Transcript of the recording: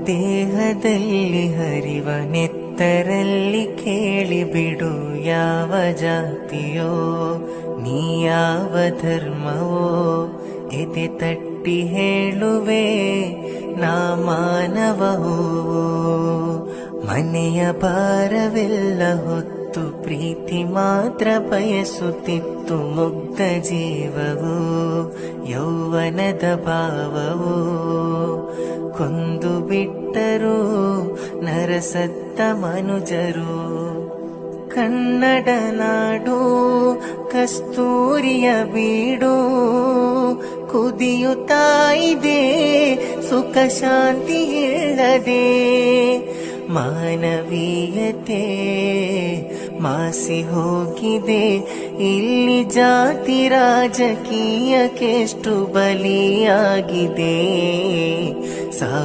ದೇಹದಲ್ಲಿ ಹರಿವ ನೆತ್ತರಲ್ಲಿ ಕೇಳಿಬಿಡು, ಯಾವ ಜಾತಿಯೋ ನೀ ಯಾವ ಧರ್ಮವೋ ಎದೆ ತಟ್ಟಿ ಹೇಳುವೆ ನಾ ಮಾನವವೋ. ಮನೆಯ ಭಾರವೆಲ್ಲ ಹೊತ್ತು ಪ್ರೀತಿ ಮಾತ್ರ ಬಯಸುತ್ತಿತ್ತು ಮುಗ್ಧ ಜೀವವು, ಯೌವನದ ಭಾವವು ಕೊಂದು ಬಿಟ್ಟರು ನರಸತ್ತ ಮನುಜರು. ಕನ್ನಡ ನಾಡು ಕಸ್ತೂರಿಯ ಬೀಡು, ಕುದಿಯುತ್ತಾ ಇದೆ ಸುಖ ಶಾಂತಿ ಇಲ್ಲದೆ. ಮಾನವೀಯತೆ ಮಾಸಿ ಹೋಗಿದೆ, ಇಲ್ಲಿ ಜಾತಿ ರಾಜಕೀಯಕ್ಕೆಷ್ಟು ಬಲಿಯಾಗಿದೆ.